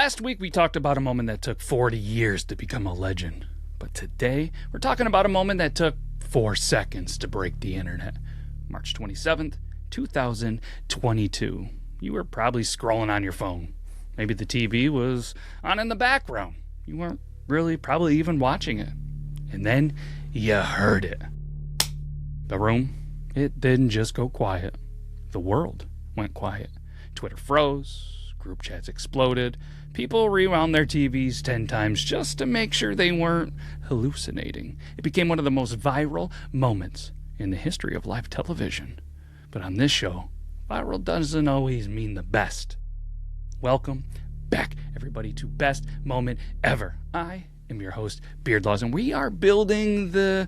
Last week we talked about a moment that took 40 years to become a legend. But today we're talking about a moment that took 4 seconds to break the internet. March 27th, 2022. You were probably scrolling on your phone. Maybe the TV was on in the background. You weren't really probably even watching it. And then you heard it. The room, it didn't just go quiet. The world went quiet. Twitter froze. Group chats exploded. People rewound their TVs 10 times just to make sure they weren't hallucinating. It became one of the most viral moments in the history of live television. But on this show, viral doesn't always mean the best. Welcome back, everybody, to Best Moment Ever. I am your host, Beardlaws, and we are building the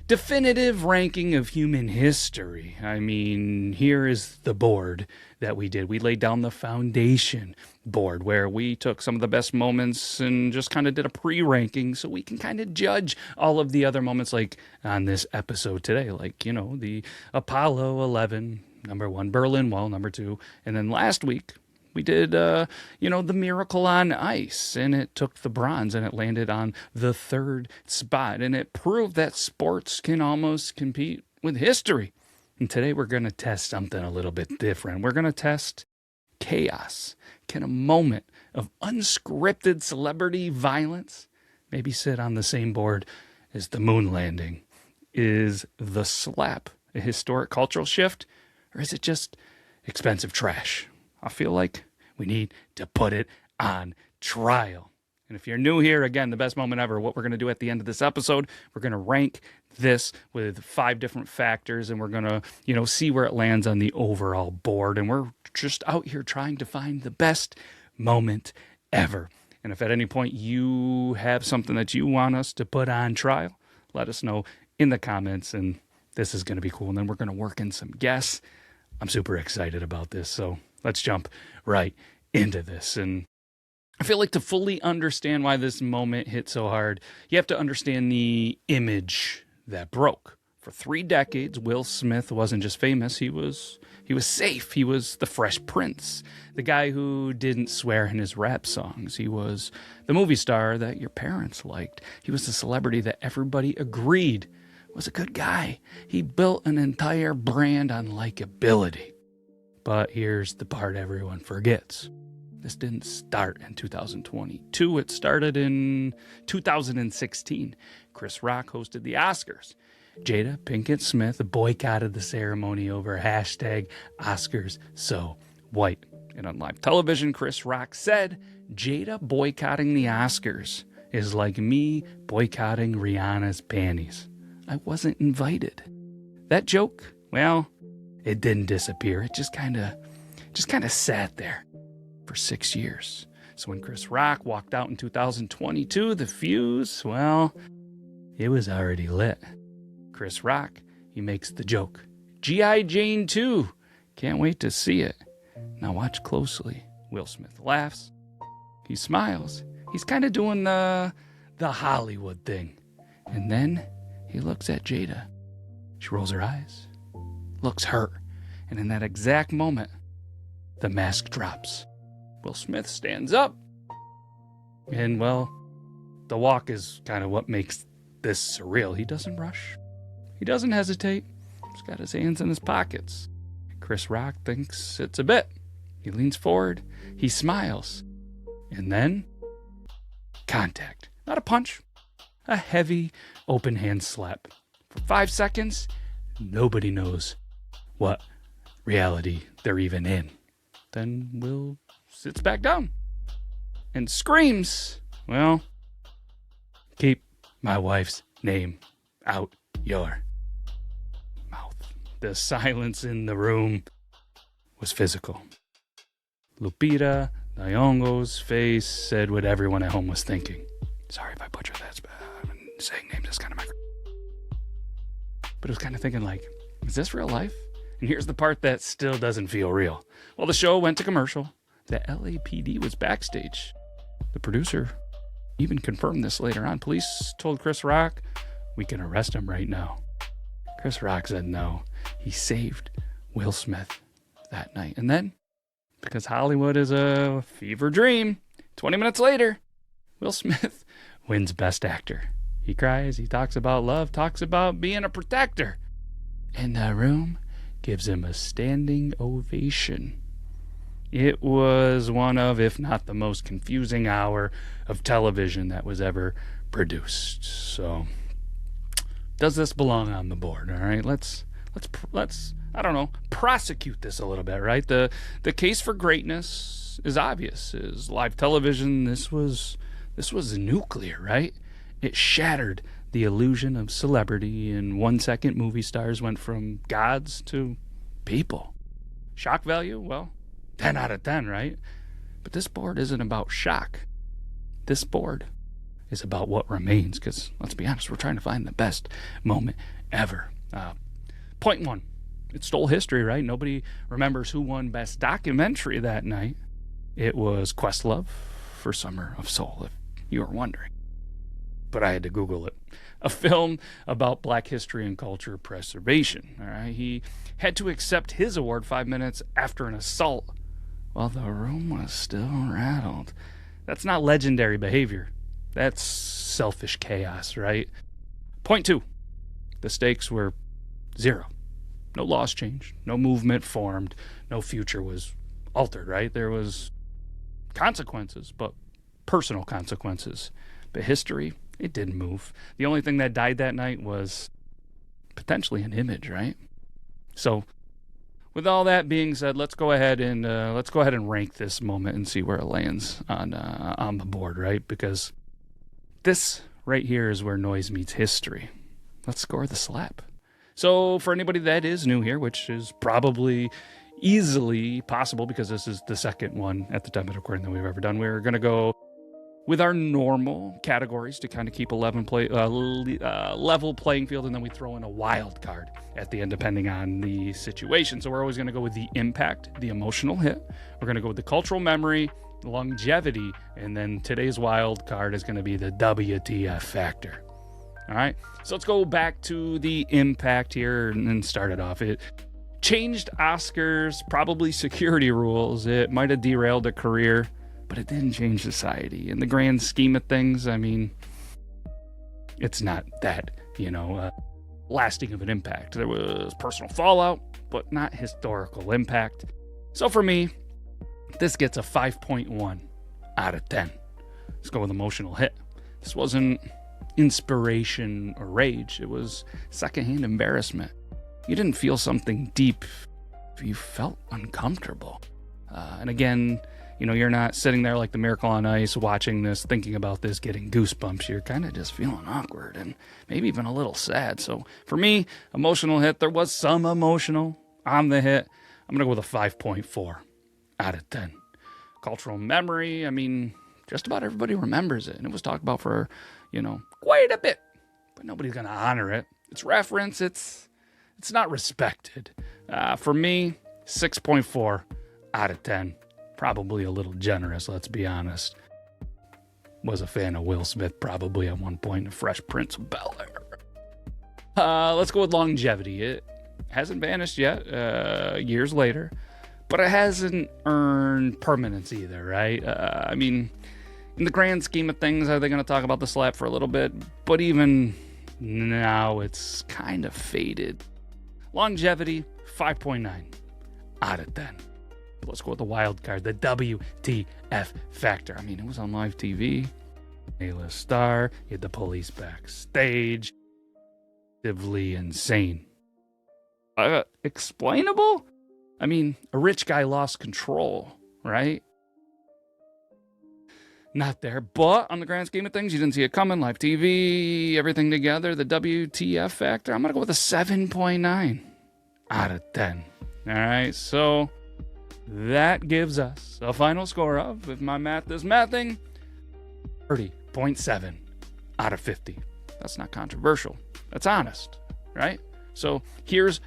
definitive ranking of human history. I mean, here is the board that we did. We laid down the foundation board where we took some of the best moments and just kind of did a pre-ranking so we can kind of judge all of the other moments, like on this episode today, like, you know, the Apollo 11, number 1, Berlin Wall, number 2, and then last week we did, the Miracle on Ice, and it took the bronze, and it landed on the 3rd spot, and it proved that sports can almost compete with history. And today we're going to test something a little bit different. We're going to test chaos. Can a moment of unscripted celebrity violence maybe sit on the same board as the moon landing? Is the slap a historic cultural shift, or is it just expensive trash? I feel like we need to put it on trial. And if you're new here, again, the best moment ever, what we're going to do at the end of this episode, we're going to rank this with 5 different factors, and we're going to, see where it lands on the overall board. And we're just out here trying to find the best moment ever. And if at any point you have something that you want us to put on trial, let us know in the comments, and this is going to be cool. And then we're going to work in some guests. I'm super excited about this, so let's jump right into this. And I feel like to fully understand why this moment hit so hard, you have to understand the image that broke. For 3 decades, Will Smith wasn't just famous, he was safe. He was the Fresh Prince, the guy who didn't swear in his rap songs. He was the movie star that your parents liked. He was the celebrity that everybody agreed was a good guy. He built an entire brand on likability. But here's the part everyone forgets. This didn't start in 2022. It started in 2016. Chris Rock hosted the Oscars. Jada Pinkett Smith boycotted the ceremony over hashtag Oscars so white. And on live television, Chris Rock said, Jada boycotting the Oscars is like me boycotting Rihanna's panties. I wasn't invited. That joke, well, it didn't disappear. It just kind of sat there for 6 years. So when Chris Rock walked out in 2022, the fuse, well, it was already lit. Chris Rock, he makes the joke. G.I. Jane 2. Can't wait to see it. Now watch closely. Will Smith laughs. He smiles. He's kind of doing the Hollywood thing. And then he looks at Jada. She rolls her eyes, looks hurt. And in that exact moment, the mask drops. Will Smith stands up. And, well, the walk is kind of what makes this surreal. He doesn't rush. He doesn't hesitate. He's got his hands in his pockets. Chris Rock thinks it's a bit. He leans forward. He smiles. And then, contact. Not a punch. A heavy, open hand slap. For 5 seconds, nobody knows what reality they're even in. Then Will sits back down and screams, well, keep my wife's name out your mouth. The silence in the room was physical. Lupita Nyong'o's face said what everyone at home was thinking. Sorry if I butchered that. I've been saying names is kind of but it was kind of thinking like, is this real life? And here's the part that still doesn't feel real. Well, the show went to commercial. The LAPD was backstage. The producer even confirmed this later on. Police told Chris Rock, we can arrest him right now. Chris Rock said no. He saved Will Smith that night. And then, because Hollywood is a fever dream, 20 minutes later, Will Smith wins Best Actor. He cries, he talks about love, talks about being a protector. And the room gives him a standing ovation. It was one of, if not the most confusing hour of television that was ever produced. So, does this belong on the board? All right, let's I don't know, prosecute this a little bit, right? The case for greatness is obvious. Is live television. This was nuclear, right? It shattered the illusion of celebrity, and 1 second movie stars went from gods to people. Shock value? Well, 10 out of 10, right? But this board isn't about shock. This board is about what remains, because let's be honest, we're trying to find the best moment ever. Point one, it stole history, right? Nobody remembers who won Best Documentary that night. It was Questlove for Summer of Soul, if you were wondering. But I had to Google it. A film about Black history and culture preservation. All right, he had to accept his award 5 minutes after an assault while the room was still rattled. That's not legendary behavior. That's selfish chaos, right? Point two, the stakes were 0. No laws changed, no movement formed, no future was altered, right? There was consequences, but personal consequences. But history, it didn't move. The only thing that died that night was potentially an image, right? So, with all that being said, let's go ahead and rank this moment and see where it lands on the board, right? Because this right here is where noise meets history. Let's score the slap. So, for anybody that is new here, which is probably easily possible because this is the second one at the time of recording that we've ever done, we're going to go with our normal categories to kind of keep a level playing field, and then we throw in a wild card at the end depending on the situation. So we're always going to go with the impact, the emotional hit. We're going to go with the cultural memory, the longevity, and then today's wild card is going to be the WTF factor. All right, so let's go back to the impact here and start it off. It changed Oscars, probably security rules. It might have derailed a career, but it didn't change society. In the grand scheme of things, I mean, it's not that, lasting of an impact. There was personal fallout, but not historical impact. So for me, this gets a 5.1 out of 10. Let's go with emotional hit. This wasn't inspiration or rage. It was secondhand embarrassment. You didn't feel something deep. You felt uncomfortable. And again, you're not sitting there like the Miracle on Ice watching this, thinking about this, getting goosebumps. You're kind of just feeling awkward and maybe even a little sad. So for me, emotional hit, there was some emotional on the hit. I'm going to go with a 5.4 out of 10. Cultural memory, I mean, just about everybody remembers it. And it was talked about for, quite a bit. But nobody's going to honor it. It's reference. It's not respected. For me, 6.4 out of 10. Probably a little generous, let's be honest. Was a fan of Will Smith probably at one point in Fresh Prince of Bel-Air. Let's go with longevity. It hasn't vanished yet, years later, but it hasn't earned permanence either, right? I mean, in the grand scheme of things, are they going to talk about the slap for a little bit? But even now, it's kind of faded. Longevity, 5.9 out of 10. Let's go with the wild card, the WTF factor. I mean, it was on live TV. A-list star. You had the police backstage. Actively insane. Explainable? I mean, a rich guy lost control, right? Not there. But on the grand scheme of things, you didn't see it coming. Live TV, everything together. The WTF factor. I'm going to go with a 7.9 out of 10. All right, so that gives us a final score of, if my math is mathing, 30.7 out of 50. That's not controversial. That's honest, right? So here's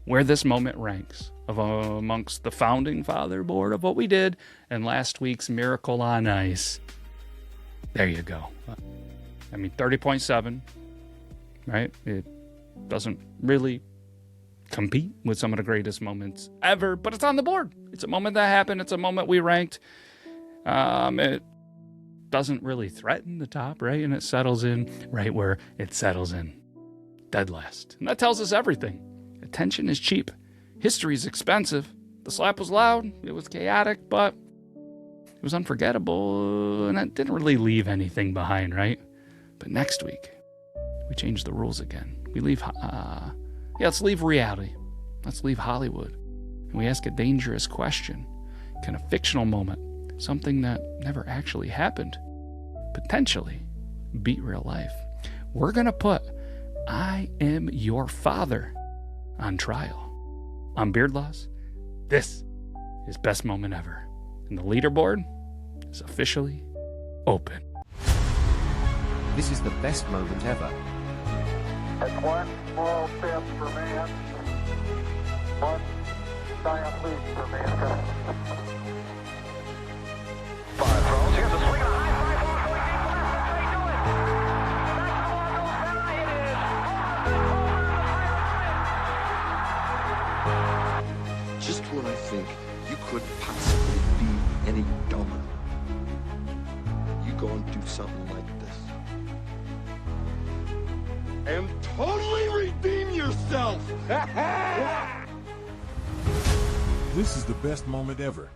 where this moment ranks amongst the founding father board of what we did and last week's Miracle on Ice. There you go. I mean, 30.7, right? It doesn't really compete with some of the greatest moments ever, but it's on the board. It's a moment that happened. It's a moment we ranked. It doesn't really threaten the top, right? And it settles in right where it settles in. Dead last. And that tells us everything. Attention is cheap. History is expensive. The slap was loud. It was chaotic, but it was unforgettable. And it didn't really leave anything behind, right? But next week, we change the rules again. We leave, let's leave reality. Let's leave Hollywood. And we ask a dangerous question. Can a fictional moment, something that never actually happened, potentially beat real life? We're going to put I Am Your Father on trial. I'm Beard Laws. This is Best Moment Ever. And the leaderboard is officially open. This is the best moment ever. That's one small step for man, one giant leap for mankind. 5 throws. Here's a swing and a high fly ball going deep left. That's the ball goes by. It is Just when I think you couldn't possibly be any dumber, you go and do something like this. And totally redeem yourself! This is the best moment ever.